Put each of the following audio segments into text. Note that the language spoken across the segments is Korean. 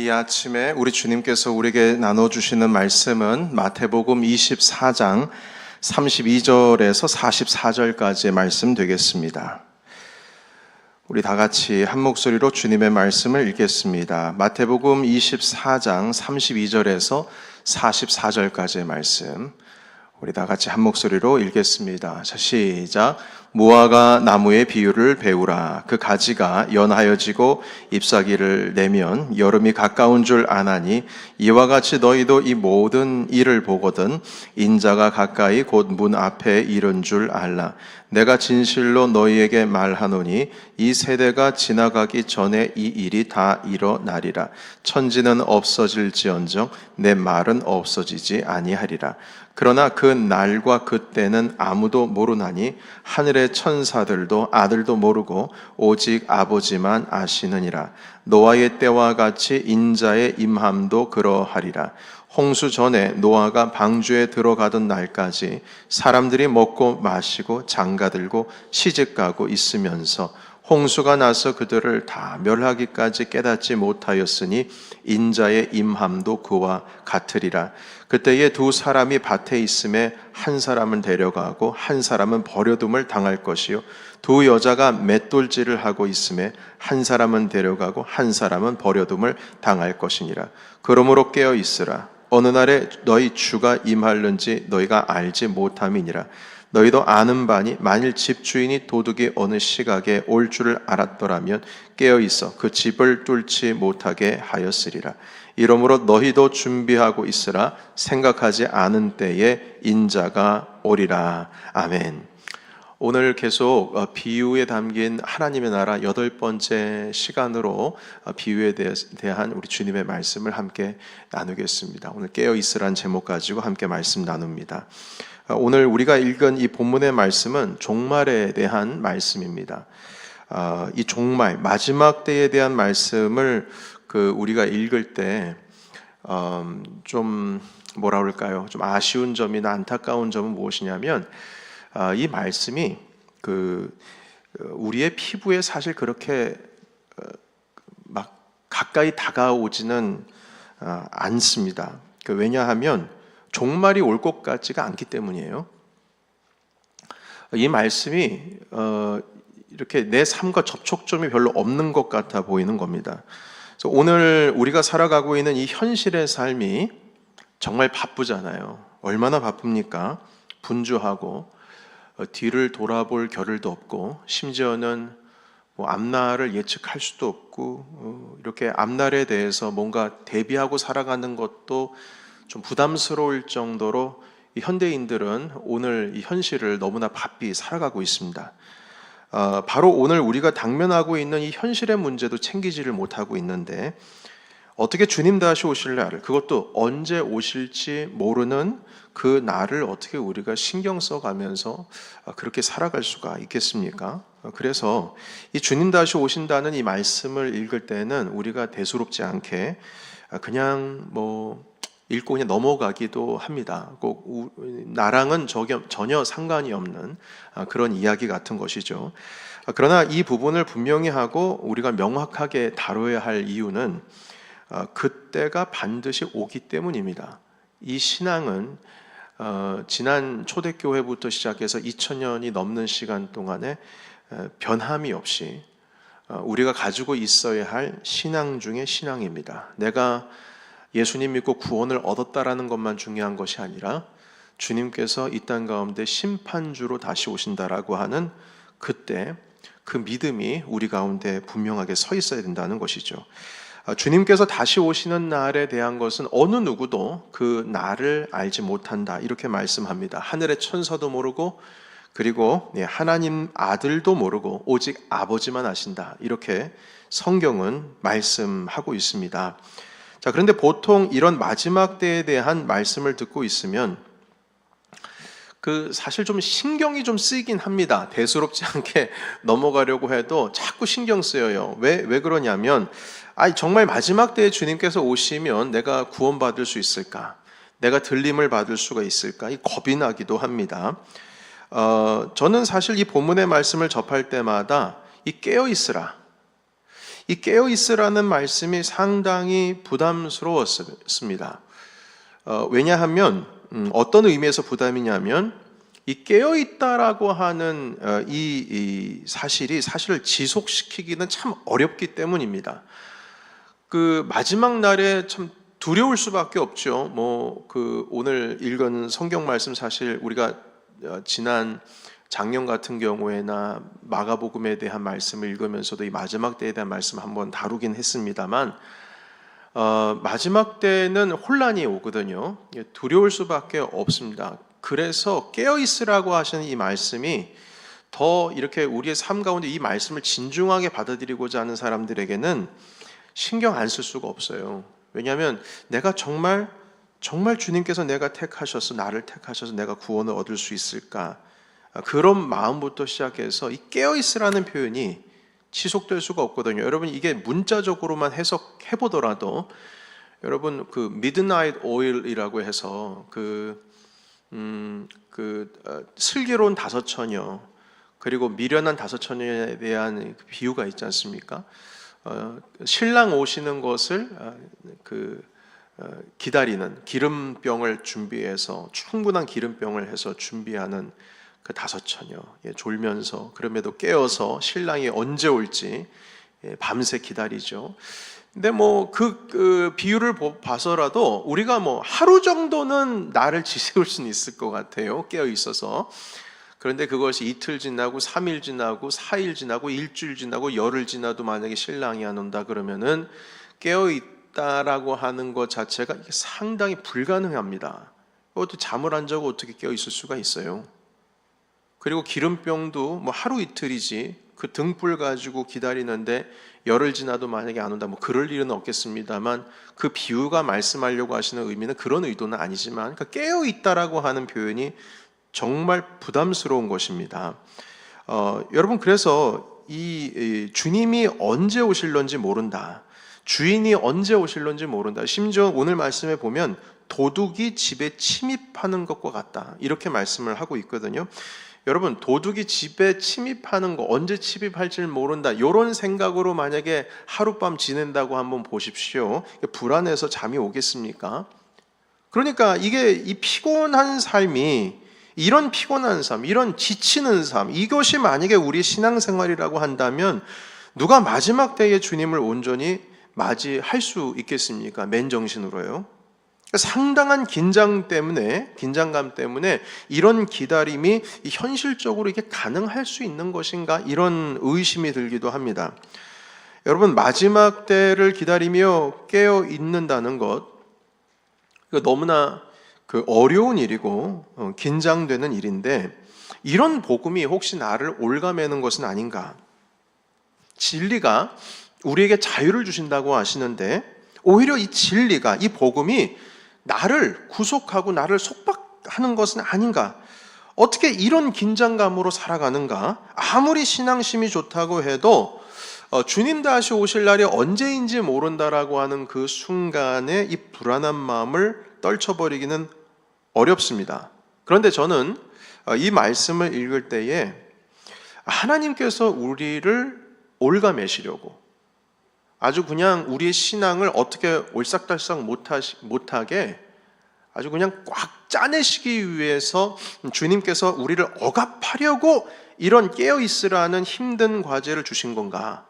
이 아침에 우리 주님께서 우리에게 나눠주시는 말씀은 마태복음 24장 32절에서 44절까지의 말씀 되겠습니다. 우리 다 같이 한 목소리로 주님의 말씀을 읽겠습니다. 마태복음 24장 32절에서 44절까지의 말씀, 우리 다 같이 한 목소리로 읽겠습니다. 자, 시작. 무화과 나무의 비유를 배우라. 그 가지가 연하여지고 잎사귀를 내면 여름이 가까운 줄 아나니, 이와 같이 너희도 이 모든 일을 보거든 인자가 가까이 곧 문 앞에 이른 줄 알라. 내가 진실로 너희에게 말하노니 이 세대가 지나가기 전에 이 일이 다 일어나리라. 천지는 없어질지언정 내 말은 없어지지 아니하리라. 그러나 그 날과 그 때는 아무도 모르나니 하늘의 천사들도 아들도 모르고 오직 아버지만 아시느니라. 노아의 때와 같이 인자의 임함도 그러하리라. 홍수 전에 노아가 방주에 들어가던 날까지 사람들이 먹고 마시고 장가들고 시집가고 있으면서 홍수가 나서 그들을 다 멸하기까지 깨닫지 못하였으니 인자의 임함도 그와 같으리라. 그때에 두 사람이 밭에 있음에 한 사람은 데려가고 한 사람은 버려둠을 당할 것이요, 두 여자가 맷돌질을 하고 있음에 한 사람은 데려가고 한 사람은 버려둠을 당할 것이니라. 그러므로 깨어 있으라. 어느 날에 너희 주가 임할는지 너희가 알지 못함이니라. 너희도 아는 바니 만일 집주인이 도둑이 어느 시각에 올 줄을 알았더라면 깨어있어 그 집을 뚫지 못하게 하였으리라. 이러므로 너희도 준비하고 있으라. 생각하지 않은 때에 인자가 오리라. 아멘. 오늘 계속 비유에 담긴 하나님의 나라 8번째 시간으로 비유에 대한 우리 주님의 말씀을 함께 나누겠습니다. 오늘 깨어있으란 제목 가지고 함께 말씀 나눕니다. 오늘 우리가 읽은 이 본문의 말씀은 종말에 대한 말씀입니다. 이 종말, 마지막 때에 대한 말씀을 우리가 읽을 때 좀 뭐라 그럴까요? 좀 아쉬운 점이나 안타까운 점은 무엇이냐면, 이 말씀이 우리의 피부에 사실 그렇게 막 가까이 다가오지는 않습니다. 왜냐하면 종말이 올 것 같지가 않기 때문이에요. 이 말씀이 이렇게 내 삶과 접촉점이 별로 없는 것 같아 보이는 겁니다. 그래서 오늘 우리가 살아가고 있는 이 현실의 삶이 정말 바쁘잖아요. 얼마나 바쁩니까? 분주하고 뒤를 돌아볼 겨를도 없고, 심지어는 앞날을 예측할 수도 없고, 이렇게 앞날에 대해서 뭔가 대비하고 살아가는 것도 좀 부담스러울 정도로 이 현대인들은 오늘 이 현실을 너무나 바삐 살아가고 있습니다. 바로 오늘 우리가 당면하고 있는 이 현실의 문제도 챙기지를 못하고 있는데, 어떻게 주님 다시 오실 날을, 그것도 언제 오실지 모르는 그 날을 어떻게 우리가 신경 써가면서 그렇게 살아갈 수가 있겠습니까? 그래서 이 주님 다시 오신다는 이 말씀을 읽을 때는 우리가 대수롭지 않게 그냥 읽고 그냥 넘어가기도 합니다. 꼭 나랑은 전혀 상관이 없는 그런 이야기 같은 것이죠. 그러나 이 부분을 분명히 하고 우리가 명확하게 다뤄야 할 이유는 그때가 반드시 오기 때문입니다. 이 신앙은 지난 초대교회부터 시작해서 2000년이 넘는 시간 동안에 변함이 없이 우리가 가지고 있어야 할 신앙 중에 신앙입니다. 내가 예수님 믿고 구원을 얻었다라는 것만 중요한 것이 아니라 주님께서 이 땅 가운데 심판주로 다시 오신다라고 하는 그때 그 믿음이 우리 가운데 분명하게 서 있어야 된다는 것이죠. 주님께서 다시 오시는 날에 대한 것은 어느 누구도 그 날을 알지 못한다, 이렇게 말씀합니다. 하늘의 천사도 모르고, 그리고 하나님 아들도 모르고 오직 아버지만 아신다, 이렇게 성경은 말씀하고 있습니다. 자, 그런데 보통 이런 마지막 때에 대한 말씀을 듣고 있으면 사실 좀 신경이 좀 쓰이긴 합니다. 대수롭지 않게 넘어가려고 해도 자꾸 신경 쓰여요. 왜 그러냐면, 정말 마지막 때에 주님께서 오시면 내가 구원받을 수 있을까? 내가 들림을 받을 수가 있을까? 이 겁이 나기도 합니다. 저는 사실 이 본문의 말씀을 접할 때마다 이 깨어 있으라, 이 깨어 있으라는 말씀이 상당히 부담스러웠습니다. 왜냐하면 어떤 의미에서 부담이냐면 이 깨어 있다라고 하는 이 사실이 사실을 지속시키기는 참 어렵기 때문입니다. 그 마지막 날에 참 두려울 수밖에 없죠. 오늘 읽은 성경 말씀 사실 우리가 지난 작년 같은 경우에나 마가복음에 대한 말씀을 읽으면서도 이 마지막 때에 대한 말씀 한번 다루긴 했습니다만 마지막 때는 혼란이 오거든요. 두려울 수밖에 없습니다. 그래서 깨어 있으라고 하시는 이 말씀이 더 이렇게 우리의 삶 가운데 이 말씀을 진중하게 받아들이고자 하는 사람들에게는 신경 안 쓸 수가 없어요. 왜냐하면 내가 정말 주님께서 나를 택하셔서 내가 구원을 얻을 수 있을까? 그런 마음부터 시작해서 이 깨어 있으라는 표현이 지속될 수가 없거든요. 여러분 이게 문자적으로만 해석해 보더라도 여러분 그 midnight oil이라고 해서 슬기로운 다섯 처녀 그리고 미련한 다섯 처녀에 대한 비유가 있지 않습니까? 신랑 오시는 것을 기다리는 기름병을 준비해서 충분한 기름병을 해서 준비하는 그 다섯 처녀 졸면서 그럼에도 깨어서 신랑이 언제 올지 밤새 기다리죠. 근데 그 비유를 봐서라도 우리가 하루 정도는 나를 지새울 수는 있을 것 같아요. 깨어 있어서. 그런데 그것이 이틀 지나고 3일 지나고 4일 지나고 일주일 지나고 열흘 지나도 만약에 신랑이 안 온다 그러면은 깨어 있다라고 하는 것 자체가 상당히 불가능합니다. 그것도 잠을 안 자고 어떻게 깨어 있을 수가 있어요? 그리고 기름병도 하루 이틀이지 그 등불 가지고 기다리는데 열흘 지나도 만약에 안 온다 그럴 일은 없겠습니다만 그 비유가 말씀하려고 하시는 의미는 그런 의도는 아니지만 그러니까 깨어 있다라고 하는 표현이 정말 부담스러운 것입니다. 여러분 그래서 이 주님이 언제 오실런지 모른다. 주인이 언제 오실런지 모른다. 심지어 오늘 말씀에 보면 도둑이 집에 침입하는 것과 같다. 이렇게 말씀을 하고 있거든요. 여러분 도둑이 집에 침입하는 거 언제 침입할지 모른다 이런 생각으로 만약에 하룻밤 지낸다고 한번 보십시오. 불안해서 잠이 오겠습니까? 그러니까 이게 이 피곤한 삶이 이런 피곤한 삶, 이런 지치는 삶 이것이 만약에 우리 신앙생활이라고 한다면 누가 마지막 때에 주님을 온전히 맞이할 수 있겠습니까? 맨정신으로요. 상당한 긴장감 때문에 이런 기다림이 현실적으로 이게 가능할 수 있는 것인가 이런 의심이 들기도 합니다. 여러분 마지막 때를 기다리며 깨어 있는다는 것 너무나 어려운 일이고 긴장되는 일인데 이런 복음이 혹시 나를 올가매는 것은 아닌가? 진리가 우리에게 자유를 주신다고 하시는데 오히려 이 진리가 이 복음이 나를 구속하고 나를 속박하는 것은 아닌가? 어떻게 이런 긴장감으로 살아가는가? 아무리 신앙심이 좋다고 해도 주님 다시 오실 날이 언제인지 모른다라고 하는 그 순간에 이 불안한 마음을 떨쳐버리기는 어렵습니다. 그런데 저는 이 말씀을 읽을 때에 하나님께서 우리를 올가매시려고 아주 그냥 우리의 신앙을 어떻게 올싹달싹 못하게 아주 그냥 꽉 짜내시기 위해서 주님께서 우리를 억압하려고 이런 깨어있으라는 힘든 과제를 주신 건가?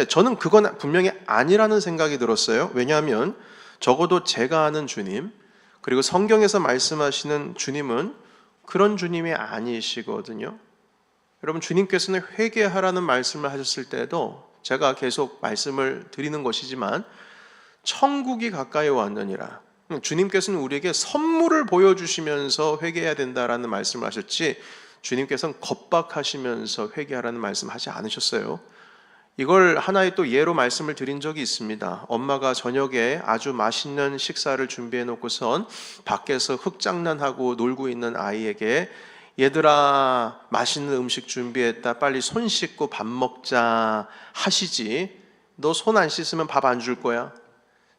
저는 그건 분명히 아니라는 생각이 들었어요. 왜냐하면 적어도 제가 아는 주님 그리고 성경에서 말씀하시는 주님은 그런 주님이 아니시거든요. 여러분 주님께서는 회개하라는 말씀을 하셨을 때도 제가 계속 말씀을 드리는 것이지만 천국이 가까이 왔느니라. 주님께서는 우리에게 선물을 보여주시면서 회개해야 된다라는 말씀을 하셨지 주님께서는 겁박하시면서 회개하라는 말씀하지 않으셨어요. 이걸 하나의 또 예로 말씀을 드린 적이 있습니다. 엄마가 저녁에 아주 맛있는 식사를 준비해 놓고선 밖에서 흙장난하고 놀고 있는 아이에게 얘들아 맛있는 음식 준비했다 빨리 손 씻고 밥 먹자 하시지 너 손 안 씻으면 밥 안 줄 거야?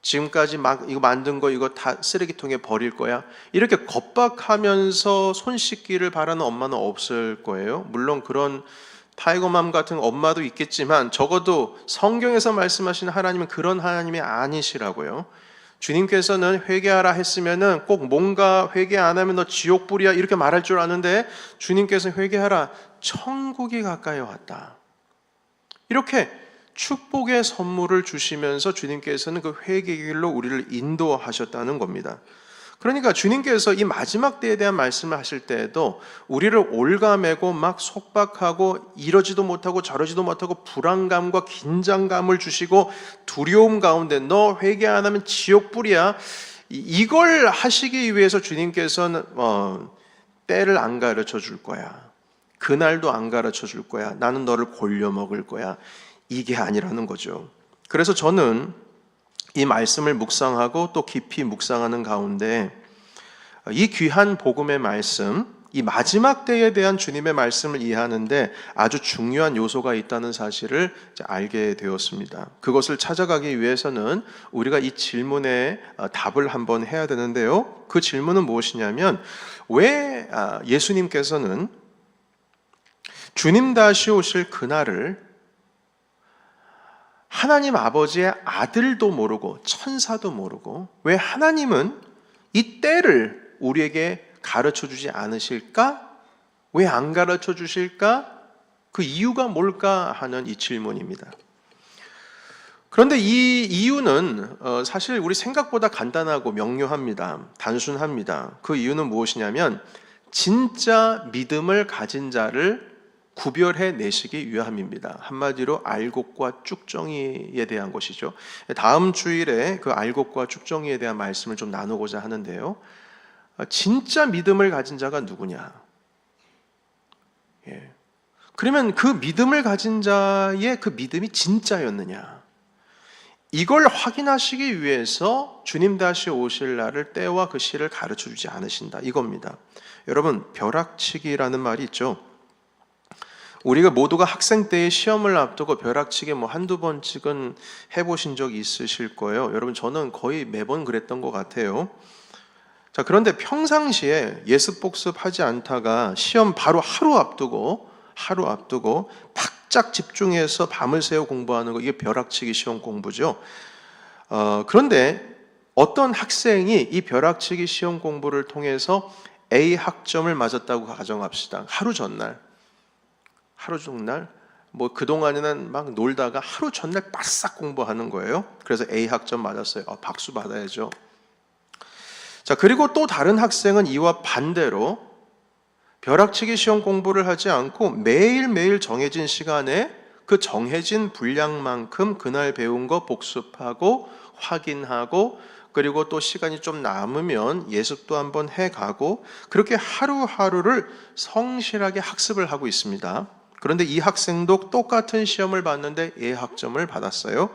지금까지 막 이거 만든 거 이거 다 쓰레기통에 버릴 거야? 이렇게 겁박하면서 손 씻기를 바라는 엄마는 없을 거예요. 물론 그런 타이거맘 같은 엄마도 있겠지만 적어도 성경에서 말씀하시는 하나님은 그런 하나님이 아니시라고요. 주님께서는 회개하라 했으면은 꼭 뭔가 회개 안 하면 너 지옥불이야 이렇게 말할 줄 아는데 주님께서는 회개하라, 천국이 가까이 왔다. 이렇게 축복의 선물을 주시면서 주님께서는 그 회개의 길로 우리를 인도하셨다는 겁니다. 그러니까 주님께서 이 마지막 때에 대한 말씀을 하실 때에도 우리를 올가매고 막 속박하고 이러지도 못하고 저러지도 못하고 불안감과 긴장감을 주시고 두려움 가운데 너 회개 안 하면 지옥불이야, 이걸 하시기 위해서 주님께서는 때를 안 가르쳐 줄 거야, 그날도 안 가르쳐 줄 거야, 나는 너를 골려 먹을 거야, 이게 아니라는 거죠. 그래서 저는 이 말씀을 묵상하고 또 깊이 묵상하는 가운데 이 귀한 복음의 말씀, 이 마지막 때에 대한 주님의 말씀을 이해하는데 아주 중요한 요소가 있다는 사실을 알게 되었습니다. 그것을 찾아가기 위해서는 우리가 이 질문에 답을 한번 해야 되는데요. 그 질문은 무엇이냐면, 왜 예수님께서는 주님 다시 오실 그날을 하나님 아버지의 아들도 모르고 천사도 모르고 왜 하나님은 이 때를 우리에게 가르쳐 주지 않으실까? 왜 안 가르쳐 주실까? 그 이유가 뭘까 하는 이 질문입니다. 그런데 이 이유는 사실 우리 생각보다 간단하고 명료합니다. 단순합니다. 그 이유는 무엇이냐면 진짜 믿음을 가진 자를 구별해 내시기 위함입니다. 한마디로 알곡과 쭉정이에 대한 것이죠. 다음 주일에 그 알곡과 쭉정이에 대한 말씀을 좀 나누고자 하는데요. 진짜 믿음을 가진 자가 누구냐? 그러면 그 믿음을 가진 자의 그 믿음이 진짜였느냐? 이걸 확인하시기 위해서 주님 다시 오실 날을 때와 그 시를 가르쳐 주지 않으신다, 이겁니다. 여러분, 벼락치기라는 말이 있죠. 우리가 모두가 학생 때의 시험을 앞두고 벼락치기 한두 번씩은 해보신 적이 있으실 거예요. 여러분, 저는 거의 매번 그랬던 것 같아요. 자, 그런데 평상시에 예습복습하지 않다가 시험 바로 하루 앞두고 바짝 집중해서 밤을 새워 공부하는 거, 이게 벼락치기 시험 공부죠. 그런데 어떤 학생이 이 벼락치기 시험 공부를 통해서 A 학점을 맞았다고 가정합시다. 하루 전날 그동안에는 막 놀다가 하루 전날 바싹 공부하는 거예요. 그래서 A 학점 맞았어요. 박수 받아야죠. 자, 그리고 또 다른 학생은 이와 반대로 벼락치기 시험 공부를 하지 않고 매일매일 정해진 시간에 그 정해진 분량만큼 그날 배운 거 복습하고 확인하고, 그리고 또 시간이 좀 남으면 예습도 한번 해가고, 그렇게 하루하루를 성실하게 학습을 하고 있습니다. 그런데 이 학생도 똑같은 시험을 봤는데 A 학점을 받았어요.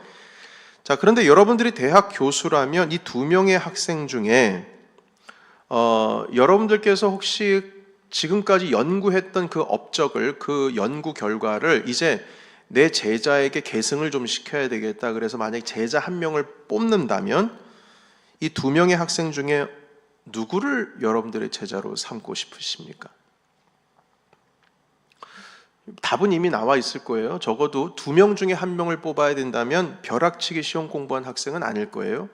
자, 그런데 여러분들이 대학 교수라면 이 두 명의 학생 중에 여러분들께서 혹시 지금까지 연구했던 그 업적을, 그 연구 결과를 이제 내 제자에게 계승을 좀 시켜야 되겠다, 그래서 만약에 제자 한 명을 뽑는다면 이 두 명의 학생 중에 누구를 여러분들의 제자로 삼고 싶으십니까? 답은 이미 나와 있을 거예요. 적어도 두 명 중에 한 명을 뽑아야 된다면 벼락치기 시험 공부한 학생은 아닐 거예요.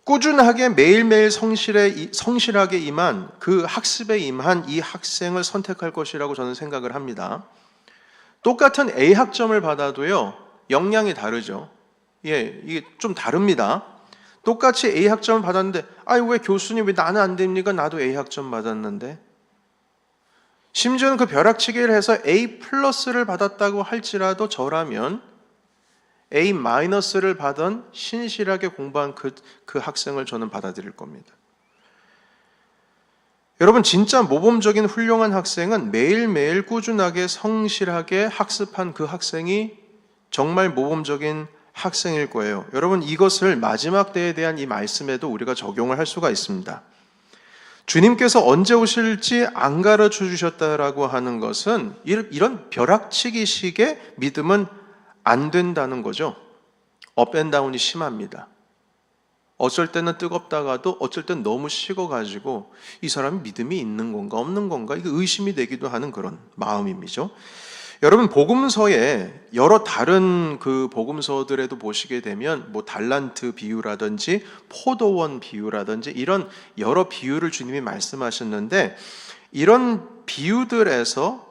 꾸준하게 매일매일 성실하게 임한, 그 학습에 임한 이 학생을 선택할 것이라고 저는 생각을 합니다. 똑같은 A 학점을 받아도요, 역량이 다르죠. 이게 좀 다릅니다. 똑같이 A 학점을 받았는데, 왜 교수님 왜 나는 안 됩니까? 나도 A 학점 받았는데. 심지어는 그 벼락치기를 해서 A 플러스를 받았다고 할지라도 저라면 A 마이너스를 받은 신실하게 공부한 그 학생을 저는 받아들일 겁니다. 여러분, 진짜 모범적인 훌륭한 학생은 매일매일 꾸준하게 성실하게 학습한 그 학생이 정말 모범적인 학생일 거예요. 여러분, 이것을 마지막 때에 대한 이 말씀에도 우리가 적용을 할 수가 있습니다. 주님께서 언제 오실지 안 가르쳐 주셨다라고 하는 것은 이런 벼락치기식의 믿음은 안 된다는 거죠. 업앤다운이 심합니다. 어쩔 때는 뜨겁다가도 어쩔 때는 너무 식어가지고 이 사람이 믿음이 있는 건가 없는 건가 이게 의심이 되기도 하는 그런 마음이죠. 여러분, 복음서에 여러 다른 그 복음서들에도 보시게 되면 뭐 달란트 비유라든지 포도원 비유라든지 이런 여러 비유를 주님이 말씀하셨는데, 이런 비유들에서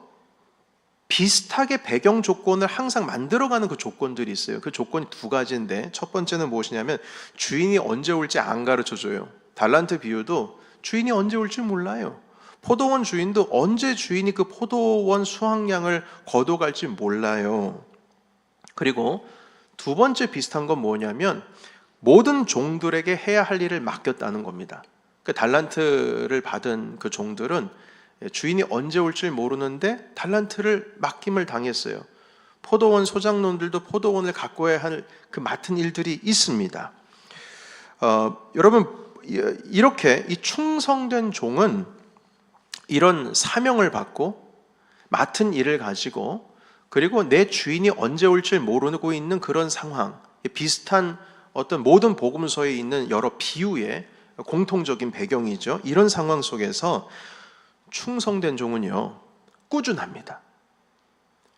비슷하게 배경 조건을 항상 만들어가는 그 조건들이 있어요. 그 조건이 두 가지인데, 첫 번째는 무엇이냐면 주인이 언제 올지 안 가르쳐줘요. 달란트 비유도 주인이 언제 올지 몰라요. 포도원 주인도 언제 주인이 그 포도원 수확량을 거둬갈지 몰라요. 그리고 두 번째 비슷한 건 뭐냐면 모든 종들에게 해야 할 일을 맡겼다는 겁니다. 그 달란트를 받은 그 종들은 주인이 언제 올지 모르는데 달란트를 맡김을 당했어요. 포도원 소장농들도 포도원을 가꿔야 할 그 맡은 일들이 있습니다. 여러분, 이렇게 이 충성된 종은 이런 사명을 받고 맡은 일을 가지고, 그리고 내 주인이 언제 올지 모르고 있는 그런 상황, 비슷한 어떤 모든 복음서에 있는 여러 비유의 공통적인 배경이죠. 이런 상황 속에서 충성된 종은요, 꾸준합니다.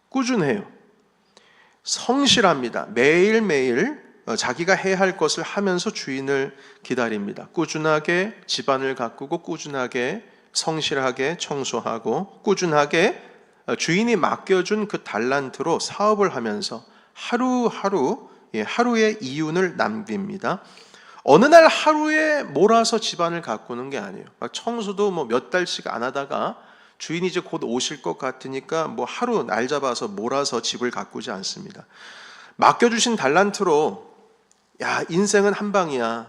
꾸준해요. 성실합니다. 매일매일 자기가 해야 할 것을 하면서 주인을 기다립니다. 꾸준하게 집안을 가꾸고, 꾸준하게 성실하게 청소하고, 꾸준하게 주인이 맡겨준 그 달란트로 사업을 하면서 하루하루 하루의 이윤을 남깁니다. 어느 날 하루에 몰아서 집안을 가꾸는 게 아니에요. 청소도 뭐 몇 달씩 안 하다가 주인이 이제 곧 오실 것 같으니까 뭐 하루 날 잡아서 몰아서 집을 가꾸지 않습니다. 맡겨주신 달란트로, 야, 인생은 한 방이야.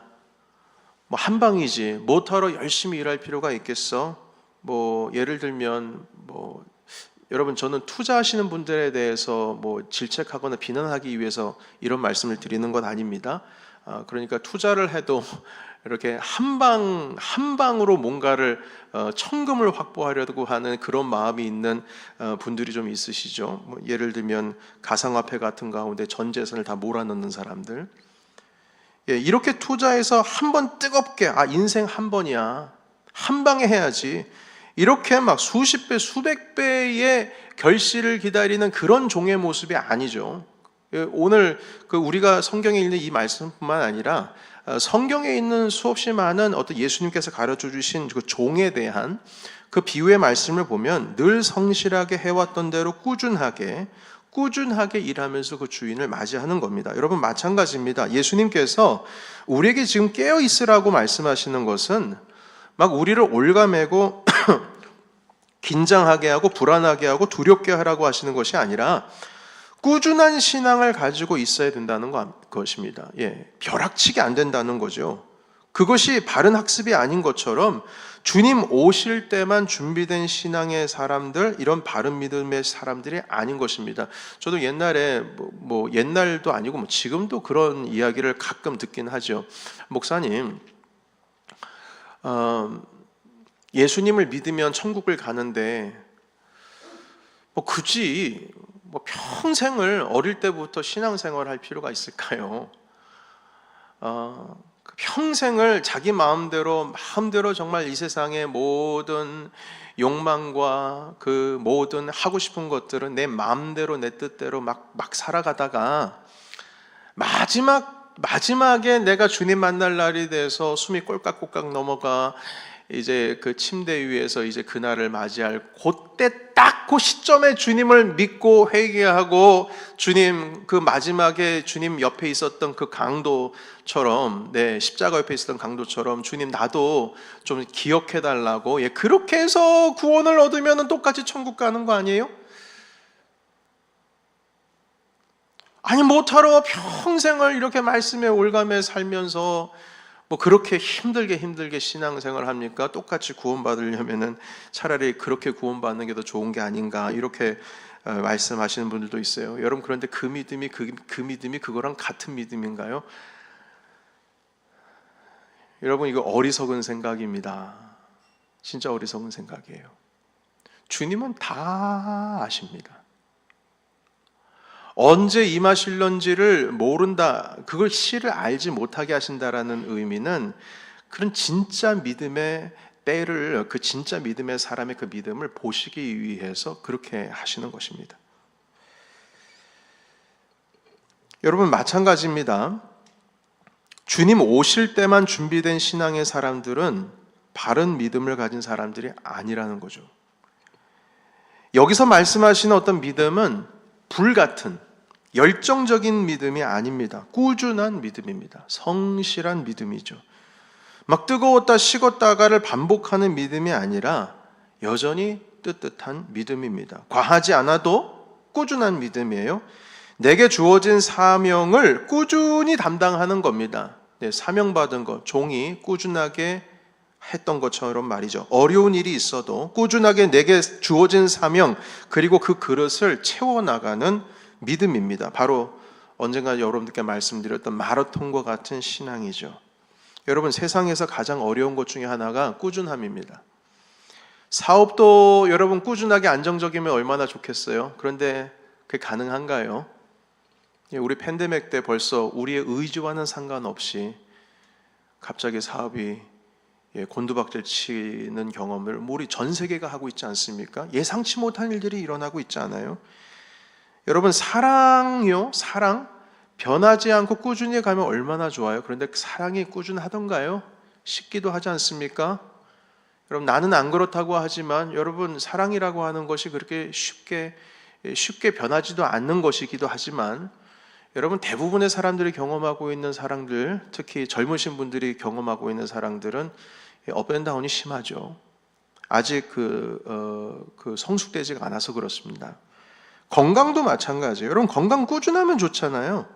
뭐 한 방이지. 뭐하러 열심히 일할 필요가 있겠어? 뭐 예를 들면 뭐 여러분, 저는 투자하시는 분들에 대해서 뭐 질책하거나 비난하기 위해서 이런 말씀을 드리는 건 아닙니다. 그러니까 투자를 해도 이렇게 한 방으로 뭔가를 천금을 확보하려고 하는 그런 마음이 있는 분들이 좀 있으시죠. 뭐 예를 들면 가상화폐 같은 가운데 전 재산을 다 몰아넣는 사람들. 이렇게 투자해서 한 번 뜨겁게, 인생 한 번이야, 한 방에 해야지, 이렇게 막 수십 배 수백 배의 결실을 기다리는 그런 종의 모습이 아니죠. 오늘 우리가 성경에 있는 이 말씀뿐만 아니라 성경에 있는 수없이 많은 어떤 예수님께서 가르쳐 주신 그 종에 대한 그 비유의 말씀을 보면 늘 성실하게 해왔던 대로 꾸준하게 일하면서 그 주인을 맞이하는 겁니다. 여러분, 마찬가지입니다. 예수님께서 우리에게 지금 깨어 있으라고 말씀하시는 것은 막 우리를 올가매고 긴장하게 하고 불안하게 하고 두렵게 하라고 하시는 것이 아니라 꾸준한 신앙을 가지고 있어야 된다는 것입니다. 벼락치기 안 된다는 거죠. 그것이 바른 학습이 아닌 것처럼 주님 오실 때만 준비된 신앙의 사람들, 이런 바른 믿음의 사람들이 아닌 것입니다. 저도 옛날에 뭐 옛날도 아니고 뭐 지금도 그런 이야기를 가끔 듣긴 하죠. 목사님, 예수님을 믿으면 천국을 가는데 뭐 굳이 뭐 평생을 어릴 때부터 신앙생활을 할 필요가 있을까요? 평생을 자기 마음대로 정말 이 세상의 모든 욕망과 그 모든 하고 싶은 것들은 내 마음대로 내 뜻대로 막 살아가다가 마지막에 내가 주님 만날 날이 돼서 숨이 꼴깍꼴깍 넘어가 이제 그 침대 위에서 이제 그날을 맞이할 그때 딱 그 시점에 주님을 믿고 회개하고 주님, 그 마지막에 주님 옆에 있었던 그 강도처럼, 십자가 옆에 있었던 강도처럼 주님 나도 좀 기억해 달라고, 그렇게 해서 구원을 얻으면 똑같이 천국 가는 거 아니에요? 아니, 못하러 평생을 이렇게 말씀에 올가매 살면서 뭐 그렇게 힘들게 신앙생활을 합니까? 똑같이 구원받으려면은 차라리 그렇게 구원받는 게 더 좋은 게 아닌가, 이렇게 말씀하시는 분들도 있어요. 여러분, 그런데 그 믿음이 그거랑 같은 믿음인가요? 여러분, 이거 어리석은 생각입니다. 진짜 어리석은 생각이에요. 주님은 다 아십니다. 언제 임하실런지를 모른다, 그걸 실을 알지 못하게 하신다라는 의미는 그런 진짜 믿음의 때를, 그 진짜 믿음의 사람의 그 믿음을 보시기 위해서 그렇게 하시는 것입니다. 여러분, 마찬가지입니다. 주님 오실 때만 준비된 신앙의 사람들은 바른 믿음을 가진 사람들이 아니라는 거죠. 여기서 말씀하시는 어떤 믿음은 불같은 열정적인 믿음이 아닙니다. 꾸준한 믿음입니다. 성실한 믿음이죠. 막 뜨거웠다 식었다가를 반복하는 믿음이 아니라 여전히 뜨뜻한 믿음입니다. 과하지 않아도 꾸준한 믿음이에요. 내게 주어진 사명을 꾸준히 담당하는 겁니다. 사명받은 것, 종이 꾸준하게 했던 것처럼 말이죠. 어려운 일이 있어도 꾸준하게 내게 주어진 사명, 그리고 그 그릇을 채워나가는 믿음입니다. 바로 언젠가 여러분들께 말씀드렸던 마라톤과 같은 신앙이죠. 여러분, 세상에서 가장 어려운 것 중에 하나가 꾸준함입니다. 사업도 여러분 꾸준하게 안정적이면 얼마나 좋겠어요. 그런데 그게 가능한가요? 우리 팬데믹 때 벌써 우리의 의지와는 상관없이 갑자기 사업이 곤두박질 치는 경험을 우리 전 세계가 하고 있지 않습니까? 예상치 못한 일들이 일어나고 있지 않아요? 여러분, 사랑요, 사랑 변하지 않고 꾸준히 가면 얼마나 좋아요. 그런데 사랑이 꾸준하던가요? 식기도 하지 않습니까? 여러분, 나는 안 그렇다고 하지만 여러분, 사랑이라고 하는 것이 그렇게 쉽게 변하지도 않는 것이기도 하지만 여러분, 대부분의 사람들이 경험하고 있는 사랑들, 특히 젊으신 분들이 경험하고 있는 사랑들은 업앤다운이 심하죠. 아직 성숙되지가 않아서 그렇습니다. 건강도 마찬가지예요. 여러분, 건강 꾸준하면 좋잖아요.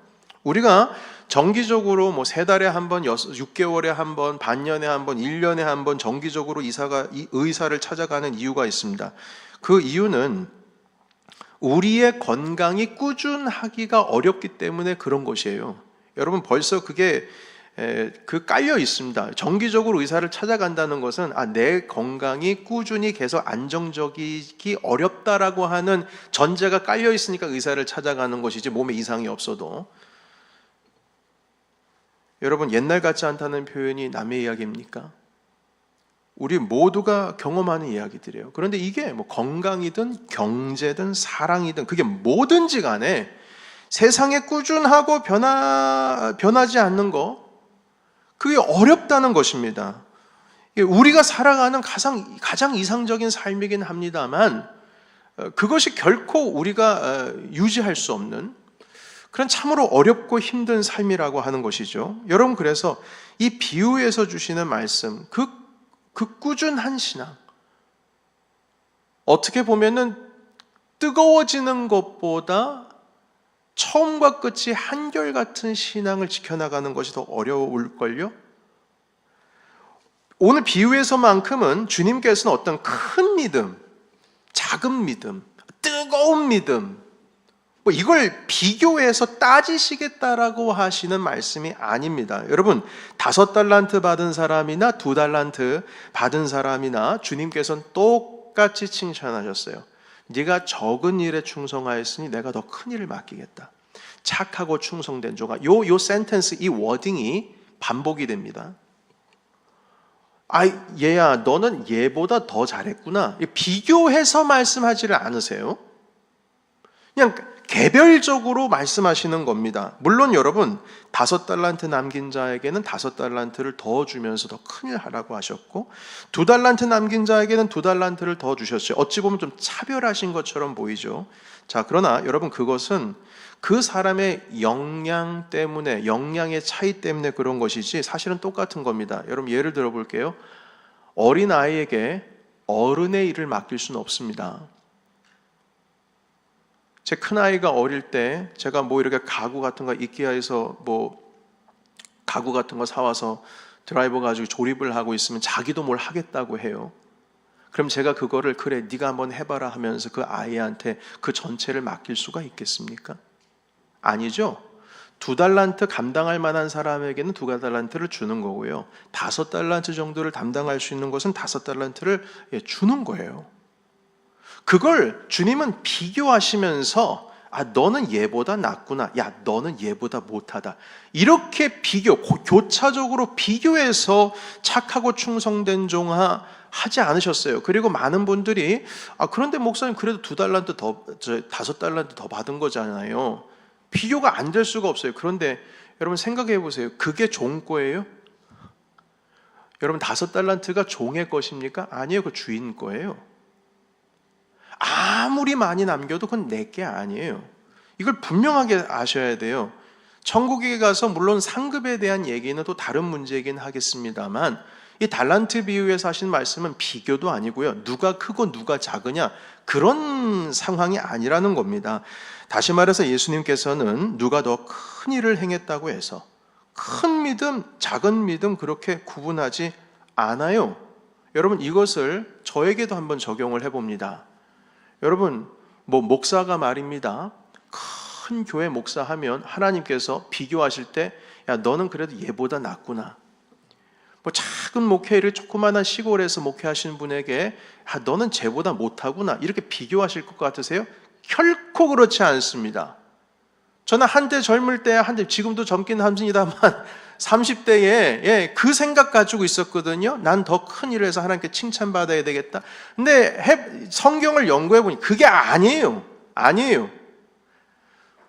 우리가 정기적으로 3달에 한 번, 6개월에 한 번, 반년에 한 번, 1년에 한 번 정기적으로 의사를 찾아가는 이유가 있습니다. 그 이유는 우리의 건강이 꾸준하기가 어렵기 때문에 그런 것이에요. 여러분, 벌써 그게 깔려 있습니다. 정기적으로 의사를 찾아간다는 것은 내 건강이 꾸준히 계속 안정적이기 어렵다라고 하는 전제가 깔려 있으니까 의사를 찾아가는 것이지, 몸에 이상이 없어도. 여러분, 옛날 같지 않다는 표현이 남의 이야기입니까? 우리 모두가 경험하는 이야기들이에요. 그런데 이게 건강이든 경제든 사랑이든 그게 뭐든지 간에 세상에 꾸준하고 변하지 않는 거, 그게 어렵다는 것입니다. 우리가 살아가는 가장 이상적인 삶이긴 합니다만 그것이 결코 우리가 유지할 수 없는 그런 참으로 어렵고 힘든 삶이라고 하는 것이죠. 여러분, 그래서 이 비유에서 주시는 말씀, 그 꾸준한 신앙, 어떻게 보면은 뜨거워지는 것보다 처음과 끝이 한결같은 신앙을 지켜나가는 것이 더 어려울걸요? 오늘 비유에서만큼은 주님께서는 어떤 큰 믿음, 작은 믿음, 뜨거운 믿음, 이걸 비교해서 따지시겠다라고 하시는 말씀이 아닙니다. 여러분, 5달란트 받은 사람이나 2달란트 받은 사람이나 주님께서는 똑같이 칭찬하셨어요. 네가 적은 일에 충성하였으니 내가 더 큰 일을 맡기겠다. 착하고 충성된 종아. 요 센텐스, 이 워딩이 반복이 됩니다. 얘야, 너는 얘보다 더 잘했구나. 비교해서 말씀하지를 않으세요. 그냥 개별적으로 말씀하시는 겁니다. 물론 여러분, 5달란트 남긴 자에게는 5달란트를 더 주면서 더 큰일 하라고 하셨고, 2달란트 남긴 자에게는 2달란트를 더 주셨어요. 어찌 보면 좀 차별하신 것처럼 보이죠. 자, 그러나 여러분, 그것은 그 사람의 역량 때문에, 역량의 차이 때문에 그런 것이지 사실은 똑같은 겁니다. 여러분, 예를 들어 볼게요. 어린 아이에게 어른의 일을 맡길 수는 없습니다. 제 큰아이가 어릴 때 제가 이렇게 가구 같은 거, 이케아에서 가구 같은 거 사와서 드라이버 가지고 조립을 하고 있으면 자기도 뭘 하겠다고 해요. 그럼 제가 그거를 그래 네가 한번 해봐라 하면서 그 아이한테 그 전체를 맡길 수가 있겠습니까? 아니죠. 2달란트 감당할 만한 사람에게는 2달란트를 주는 거고요. 5달란트 정도를 담당할 수 있는 것은 5달란트를 주는 거예요. 그걸 주님은 비교하시면서 너는 얘보다 낫구나. 야, 너는 얘보다 못하다. 이렇게 교차적으로 비교해서 착하고 충성된 종아 하지 않으셨어요. 그리고 많은 분들이 그런데 목사님 그래도 2달란트 더, 5달란트 더 받은 거잖아요. 비교가 안 될 수가 없어요. 그런데 여러분 생각해 보세요. 그게 종 거예요? 여러분 5달란트가 종의 것입니까? 아니에요. 그 주인 거예요. 아무리 많이 남겨도 그건 내 게 아니에요. 이걸 분명하게 아셔야 돼요. 천국에 가서 물론 상급에 대한 얘기는 또 다른 문제이긴 하겠습니다만 이 달란트 비유에서 하신 말씀은 비교도 아니고요. 누가 크고 누가 작으냐 그런 상황이 아니라는 겁니다. 다시 말해서 예수님께서는 누가 더 큰 일을 행했다고 해서 큰 믿음, 작은 믿음 그렇게 구분하지 않아요. 여러분 이것을 저에게도 한번 적용을 해봅니다. 여러분 목사가 말입니다. 큰 교회 목사하면 하나님께서 비교하실 때 야 너는 그래도 얘보다 낫구나. 작은 목회를 조그마한 시골에서 목회하시는 분에게 너는 쟤보다 못하구나 이렇게 비교하실 것 같으세요? 결코 그렇지 않습니다. 저는 한때 젊을 때 지금도 젊긴 합니다만 30대에 그 생각 가지고 있었거든요. 난 더 큰 일을 해서 하나님께 칭찬받아야 되겠다. 근데 성경을 연구해 보니 그게 아니에요.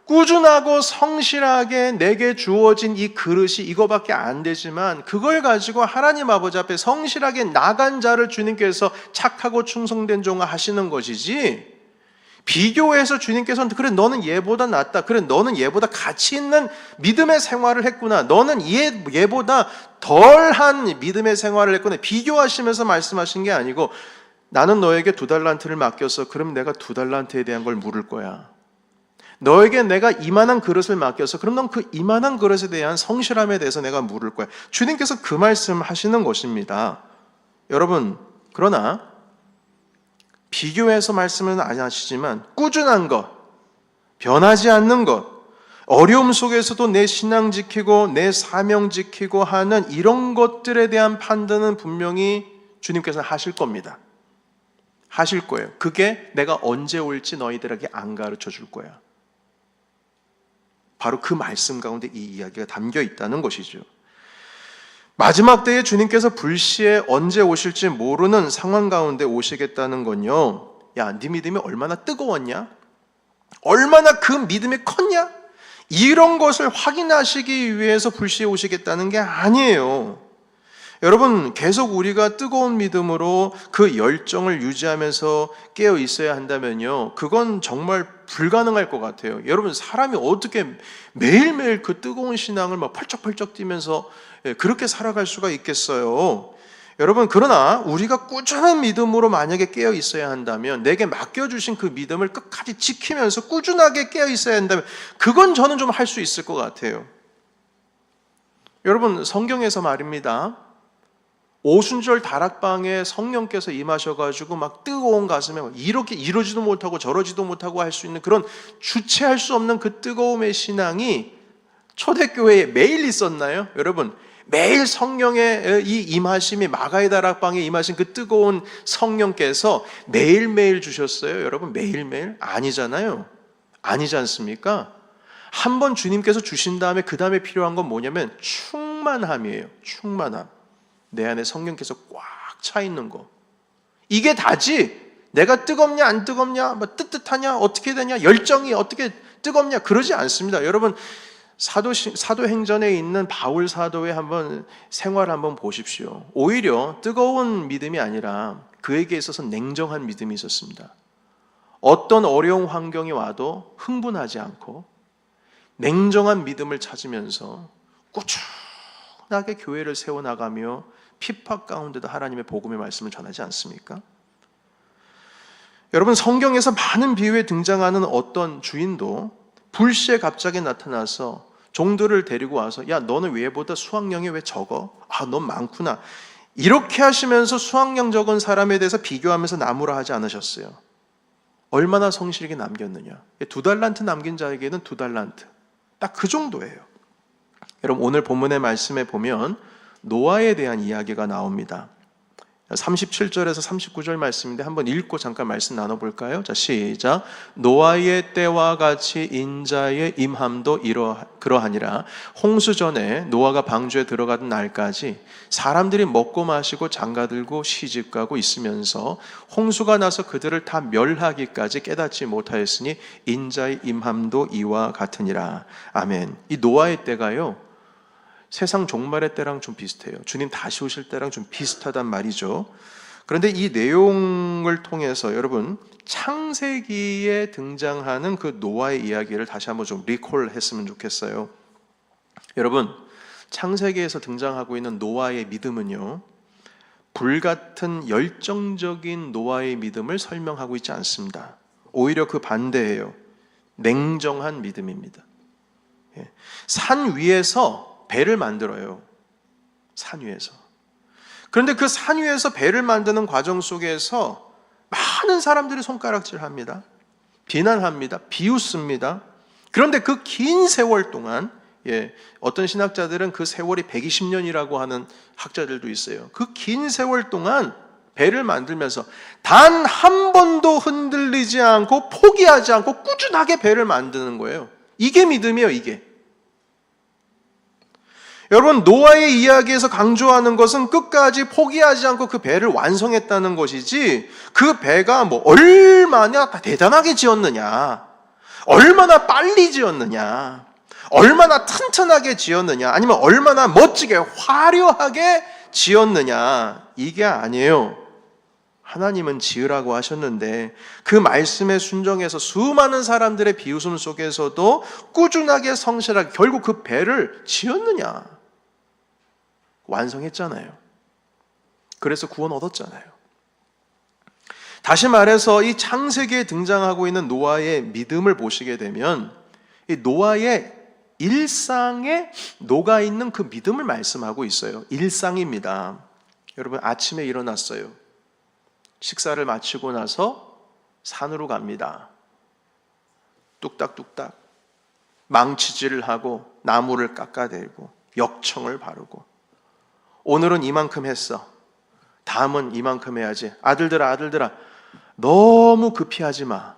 꾸준하고 성실하게 내게 주어진 이 그릇이 이거밖에 안 되지만 그걸 가지고 하나님 아버지 앞에 성실하게 나간 자를 주님께서 착하고 충성된 종아 하시는 것이지, 비교해서 주님께서는 그래 너는 얘보다 낫다, 그래 너는 얘보다 가치 있는 믿음의 생활을 했구나, 너는 얘보다 덜한 믿음의 생활을 했구나, 비교하시면서 말씀하신 게 아니고 나는 너에게 2달란트를 맡겼어. 그럼 내가 2달란트에 대한 걸 물을 거야. 너에게 내가 이만한 그릇을 맡겼어. 그럼 넌 그 이만한 그릇에 대한 성실함에 대해서 내가 물을 거야. 주님께서 그 말씀 하시는 것입니다. 여러분, 그러나 비교해서 말씀은 안 하시지만 꾸준한 것, 변하지 않는 것, 어려움 속에서도 내 신앙 지키고 내 사명 지키고 하는 이런 것들에 대한 판단은 분명히 주님께서 하실 겁니다. 하실 거예요. 그게 내가 언제 올지 너희들에게 안 가르쳐 줄 거야. 바로 그 말씀 가운데 이 이야기가 담겨 있다는 것이죠. 마지막 때에 주님께서 불시에 언제 오실지 모르는 상황 가운데 오시겠다는 건요, 야, 네 믿음이 얼마나 뜨거웠냐? 얼마나 그 믿음이 컸냐? 이런 것을 확인하시기 위해서 불시에 오시겠다는 게 아니에요. 여러분, 계속 우리가 뜨거운 믿음으로 그 열정을 유지하면서 깨어 있어야 한다면요, 그건 정말 불가능할 것 같아요. 여러분, 사람이 어떻게 매일매일 그 뜨거운 신앙을 막 펄쩍펄쩍 뛰면서 그렇게 살아갈 수가 있겠어요? 여러분, 그러나 우리가 꾸준한 믿음으로 만약에 깨어 있어야 한다면, 내게 맡겨주신 그 믿음을 끝까지 지키면서 꾸준하게 깨어 있어야 한다면, 그건 저는 좀 할 수 있을 것 같아요. 여러분, 성경에서 말입니다, 오순절 다락방에 성령께서 임하셔가지고 막 뜨거운 가슴에 이렇게 이러지도 못하고 저러지도 못하고 할 수 있는 그런 주체할 수 없는 그 뜨거움의 신앙이 초대교회에 매일 있었나요? 여러분, 매일 성령의 이 임하심이, 마가의 다락방에 임하신 그 뜨거운 성령께서 매일매일 주셨어요? 여러분, 매일매일? 아니잖아요. 아니지 않습니까? 한번 주님께서 주신 다음에 그 다음에 필요한 건 뭐냐면 충만함이에요. 충만함. 내 안에 성령께서 꽉 차 있는 거, 이게 다지. 내가 뜨겁냐 안 뜨겁냐, 뭐 뜨뜻하냐, 어떻게 되냐, 열정이 어떻게 뜨겁냐, 그러지 않습니다. 여러분, 사도행전에 있는 바울 사도의 한번 생활 한번 보십시오. 오히려 뜨거운 믿음이 아니라 그에게 있어서 냉정한 믿음이 있었습니다. 어떤 어려운 환경이 와도 흥분하지 않고 냉정한 믿음을 찾으면서 꾸준하게 교회를 세워나가며 핍박 가운데도 하나님의 복음의 말씀을 전하지 않습니까? 여러분, 성경에서 많은 비유에 등장하는 어떤 주인도 불시에 갑자기 나타나서 종들을 데리고 와서, 야, 너는 얘보다 수확량이 왜 적어? 넌 많구나. 이렇게 하시면서 수확량 적은 사람에 대해서 비교하면서 나무라 하지 않으셨어요. 얼마나 성실하게 남겼느냐. 2달란트 남긴 자에게는 2달란트. 딱 그 정도예요. 여러분, 오늘 본문의 말씀에 보면 노아에 대한 이야기가 나옵니다. 37절에서 39절 말씀인데 한번 읽고 잠깐 말씀 나눠볼까요? 자, 시작. 노아의 때와 같이 인자의 임함도 그러하니라. 홍수 전에 노아가 방주에 들어가던 날까지 사람들이 먹고 마시고 장가들고 시집가고 있으면서 홍수가 나서 그들을 다 멸하기까지 깨닫지 못하였으니 인자의 임함도 이와 같으니라. 아멘. 이 노아의 때가요, 세상 종말의 때랑 좀 비슷해요. 주님 다시 오실 때랑 좀 비슷하단 말이죠. 그런데 이 내용을 통해서 여러분, 창세기에 등장하는 그 노아의 이야기를 다시 한번 좀 리콜 했으면 좋겠어요. 여러분, 창세기에서 등장하고 있는 노아의 믿음은요, 불같은 열정적인 노아의 믿음을 설명하고 있지 않습니다. 오히려 그 반대예요. 냉정한 믿음입니다. 산 위에서 배를 만들어요. 산 위에서. 그런데 그 산 위에서 배를 만드는 과정 속에서 많은 사람들이 손가락질합니다. 비난합니다. 비웃습니다. 그런데 그 긴 세월 동안, 어떤 신학자들은 그 세월이 120년이라고 하는 학자들도 있어요. 그 긴 세월 동안 배를 만들면서 단 한 번도 흔들리지 않고 포기하지 않고 꾸준하게 배를 만드는 거예요. 이게 믿음이에요, 이게. 여러분, 노아의 이야기에서 강조하는 것은 끝까지 포기하지 않고 그 배를 완성했다는 것이지, 그 배가 뭐 얼마나 대단하게 지었느냐, 얼마나 빨리 지었느냐, 얼마나 튼튼하게 지었느냐, 아니면 얼마나 멋지게 화려하게 지었느냐, 이게 아니에요. 하나님은 지으라고 하셨는데 그 말씀에 순종해서 수많은 사람들의 비웃음 속에서도 꾸준하게 성실하게 결국 그 배를 지었느냐, 완성했잖아요. 그래서 구원 얻었잖아요. 다시 말해서 이 창세기에 등장하고 있는 노아의 믿음을 보시게 되면 이 노아의 일상에 녹아있는 그 믿음을 말씀하고 있어요. 일상입니다. 여러분, 아침에 일어났어요. 식사를 마치고 나서 산으로 갑니다. 뚝딱뚝딱 망치질을 하고 나무를 깎아대고 역청을 바르고, 오늘은 이만큼 했어, 다음은 이만큼 해야지. 아들들아 너무 급히하지 마.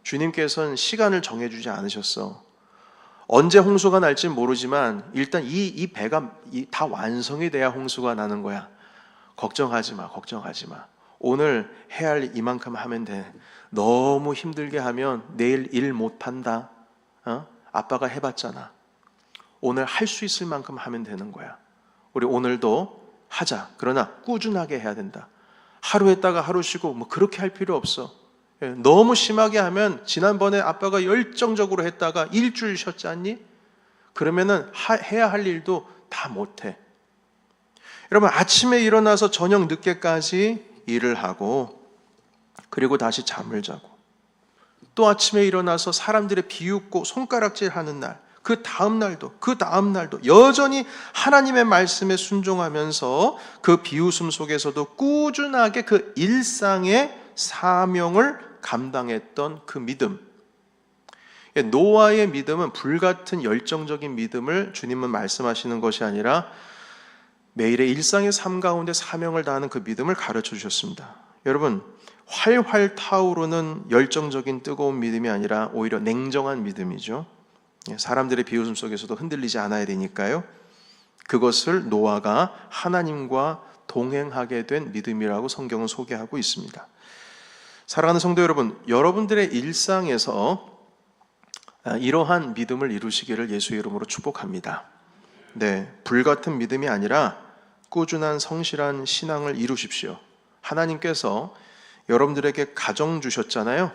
주님께서는 시간을 정해주지 않으셨어. 언제 홍수가 날지 모르지만 일단 이 배가 다 완성이 돼야 홍수가 나는 거야. 걱정하지 마. 오늘 해야 할 이만큼 하면 돼. 너무 힘들게 하면 내일 일 못 판다. 아빠가 해봤잖아. 오늘 할 수 있을 만큼 하면 되는 거야. 우리 오늘도 하자. 그러나 꾸준하게 해야 된다. 하루 했다가 하루 쉬고 뭐 그렇게 할 필요 없어. 너무 심하게 하면, 지난번에 아빠가 열정적으로 했다가 일주일 쉬었지 않니? 그러면은 해야 할 일도 다 못해. 여러분, 아침에 일어나서 저녁 늦게까지 일을 하고 그리고 다시 잠을 자고, 또 아침에 일어나서 사람들의 비웃고 손가락질하는 날, 그 다음 날도 여전히 하나님의 말씀에 순종하면서 그 비웃음 속에서도 꾸준하게 그 일상의 사명을 감당했던 그 믿음. 노아의 믿음은 불같은 열정적인 믿음을 주님은 말씀하시는 것이 아니라 매일의 일상의 삶 가운데 사명을 다하는 그 믿음을 가르쳐 주셨습니다. 여러분, 활활 타오르는 열정적인 뜨거운 믿음이 아니라 오히려 냉정한 믿음이죠. 사람들의 비웃음 속에서도 흔들리지 않아야 되니까요. 그것을 노아가 하나님과 동행하게 된 믿음이라고 성경은 소개하고 있습니다. 사랑하는 성도 여러분, 여러분들의 일상에서 이러한 믿음을 이루시기를 예수의 이름으로 축복합니다. 불같은 믿음이 아니라 꾸준한 성실한 신앙을 이루십시오. 하나님께서 여러분들에게 가정 주셨잖아요.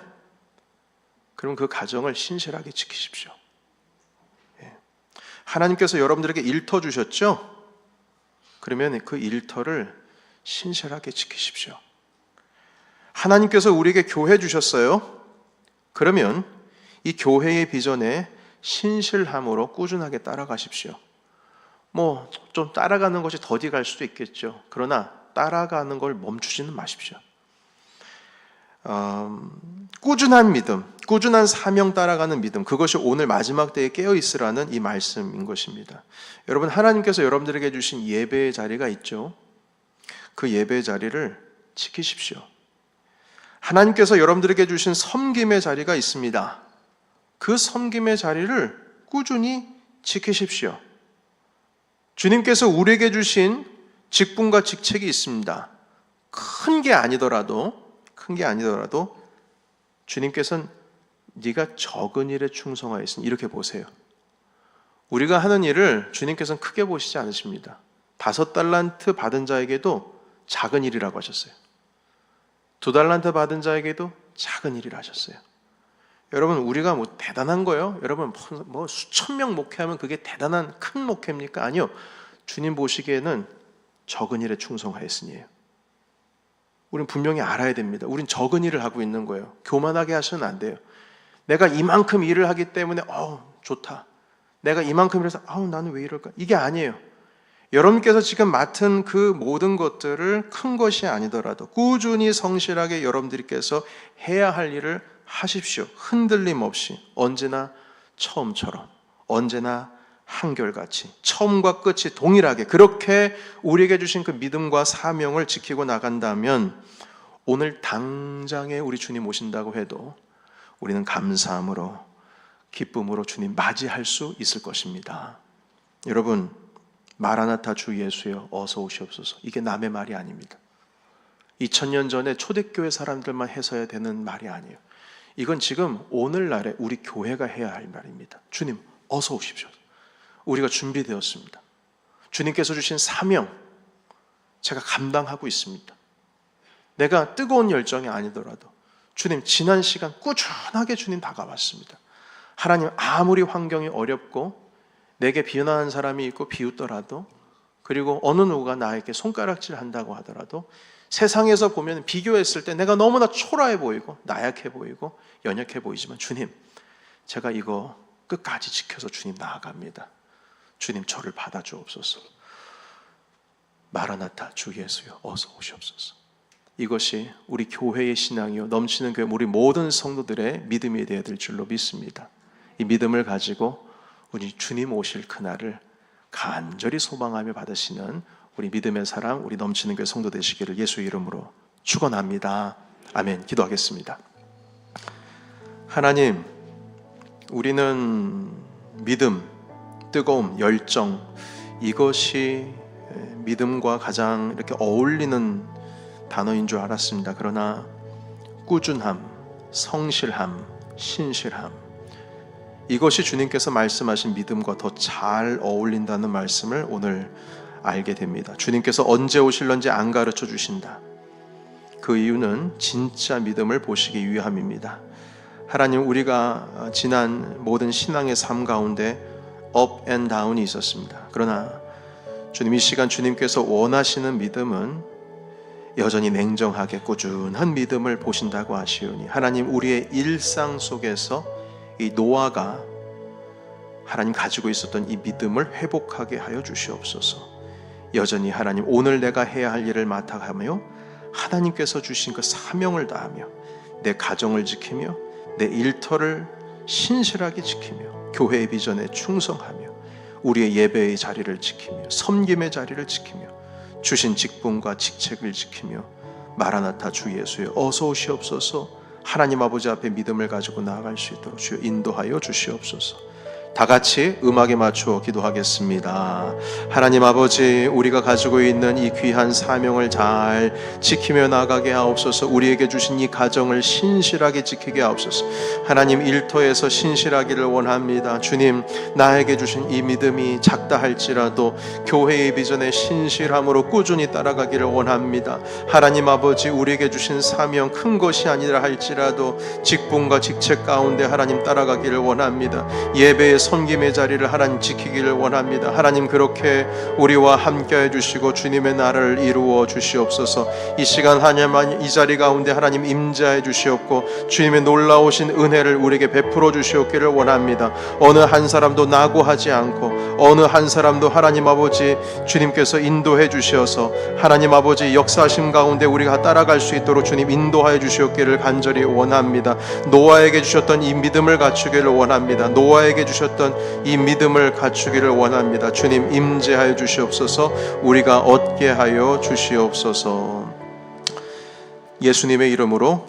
그럼 그 가정을 신실하게 지키십시오. 하나님께서 여러분들에게 일터 주셨죠? 그러면 그 일터를 신실하게 지키십시오. 하나님께서 우리에게 교회 주셨어요. 그러면 이 교회의 비전에 신실함으로 꾸준하게 따라가십시오. 좀 따라가는 것이 더디 갈 수도 있겠죠. 그러나 따라가는 걸 멈추지는 마십시오. 꾸준한 믿음, 꾸준한 사명 따라가는 믿음, 그것이 오늘 마지막 때에 깨어있으라는 이 말씀인 것입니다. 여러분, 하나님께서 여러분들에게 주신 예배의 자리가 있죠. 그 예배의 자리를 지키십시오. 하나님께서 여러분들에게 주신 섬김의 자리가 있습니다. 그 섬김의 자리를 꾸준히 지키십시오. 주님께서 우리에게 주신 직분과 직책이 있습니다. 큰 게 아니더라도 주님께서는 네가 적은 일에 충성하였으니, 이렇게 보세요. 우리가 하는 일을 주님께서는 크게 보시지 않으십니다. 5달란트 받은 자에게도 작은 일이라고 하셨어요. 2달란트 받은 자에게도 작은 일이라 하셨어요. 여러분, 우리가 뭐 대단한 거요? 여러분, 뭐 수천 명 목회하면 그게 대단한 큰 목회입니까? 아니요. 주님 보시기에는 적은 일에 충성하였으니예요. 우린 분명히 알아야 됩니다. 우린 적은 일을 하고 있는 거예요. 교만하게 하시면 안 돼요. 내가 이만큼 일을 하기 때문에 좋다. 내가 이만큼 일해서 나는 왜 이럴까? 이게 아니에요. 여러분께서 지금 맡은 그 모든 것들을 큰 것이 아니더라도 꾸준히 성실하게 여러분들께서 해야 할 일을 하십시오. 흔들림 없이, 언제나 처음처럼, 언제나 한결같이, 처음과 끝이 동일하게 그렇게 우리에게 주신 그 믿음과 사명을 지키고 나간다면 오늘 당장에 우리 주님 오신다고 해도 우리는 감사함으로, 기쁨으로 주님 맞이할 수 있을 것입니다. 여러분, 마라나타 주 예수여 어서 오시옵소서, 이게 남의 말이 아닙니다. 2000년 전에 초대교회 사람들만 해서야 되는 말이 아니에요. 이건 지금 오늘날에 우리 교회가 해야 할 말입니다. 주님 어서 오십시오. 우리가 준비되었습니다. 주님께서 주신 사명 제가 감당하고 있습니다. 내가 뜨거운 열정이 아니더라도 주님, 지난 시간 꾸준하게 주님 다가왔습니다. 하나님, 아무리 환경이 어렵고 내게 비난하는 사람이 있고 비웃더라도, 그리고 어느 누가 나에게 손가락질 한다고 하더라도, 세상에서 보면 비교했을 때 내가 너무나 초라해 보이고 나약해 보이고 연약해 보이지만 주님, 제가 이거 끝까지 지켜서 주님 나아갑니다. 주님 저를 받아주옵소서. 마라나타 주 예수여 어서 오시옵소서. 이것이 우리 교회의 신앙이요, 넘치는 교회 우리 모든 성도들의 믿음이 되어야 될 줄로 믿습니다. 이 믿음을 가지고 우리 주님 오실 그날을 간절히 소망하며 받으시는 우리 믿음의 사랑, 우리 넘치는 교회 성도 되시기를 예수 이름으로 축원합니다. 아멘. 기도하겠습니다. 하나님, 우리는 믿음, 뜨거움, 열정, 이것이 믿음과 가장 이렇게 어울리는 단어인 줄 알았습니다. 그러나 꾸준함, 성실함, 신실함, 이것이 주님께서 말씀하신 믿음과 더 잘 어울린다는 말씀을 오늘 알게 됩니다. 주님께서 언제 오실런지 안 가르쳐 주신다. 그 이유는 진짜 믿음을 보시기 위함입니다. 하나님, 우리가 지난 모든 신앙의 삶 가운데 업 앤 다운이 있었습니다. 그러나 주님, 이 시간 주님께서 원하시는 믿음은 여전히 냉정하게 꾸준한 믿음을 보신다고 하시오니, 하나님, 우리의 일상 속에서 이 노아가 하나님 가지고 있었던 이 믿음을 회복하게 하여 주시옵소서. 여전히 하나님, 오늘 내가 해야 할 일을 맡아가며 하나님께서 주신 그 사명을 다하며 내 가정을 지키며 내 일터를 신실하게 지키며 교회의 비전에 충성하며 우리의 예배의 자리를 지키며 섬김의 자리를 지키며 주신 직분과 직책을 지키며 마라나타 주 예수여 어서 오시옵소서. 하나님 아버지 앞에 믿음을 가지고 나아갈 수 있도록 주여 인도하여 주시옵소서. 다 같이 음악에 맞추어 기도하겠습니다. 하나님 아버지, 우리가 가지고 있는 이 귀한 사명을 잘 지키며 나가게 하옵소서. 우리에게 주신 이 가정을 신실하게 지키게 하옵소서. 하나님, 일터에서 신실하기를 원합니다. 주님, 나에게 주신 이 믿음이 작다 할지라도 교회의 비전에 신실함으로 꾸준히 따라가기를 원합니다. 하나님 아버지, 우리에게 주신 사명 큰 것이 아니라 할지라도 직분과 직책 가운데 하나님 따라가기를 원합니다. 예배의 섬김의 자리를 하나님 지키기를 원합니다. 하나님 그렇게 우리와 함께해 주시고 주님의 나라를 이루어 주시옵소서. 이 시간 하나님 이 자리 가운데 하나님 임재해 주시옵고 주님의 놀라우신 은혜를 우리에게 베풀어 주시옵기를 원합니다. 어느 한 사람도 낙오하지 않고 어느 한 사람도 하나님 아버지 주님께서 인도해 주셔서 하나님 아버지 역사하심 가운데 우리가 따라갈 수 있도록 주님 인도하여 주시옵기를 간절히 원합니다. 노아에게 주셨던 이 믿음을 갖추기를 원합니다. 노아에게 주셨던 이 믿음을 갖추기를 원합니다. 주님 임재하여 주시옵소서. 우리가 얻게 하여 주시옵소서. 예수님의 이름으로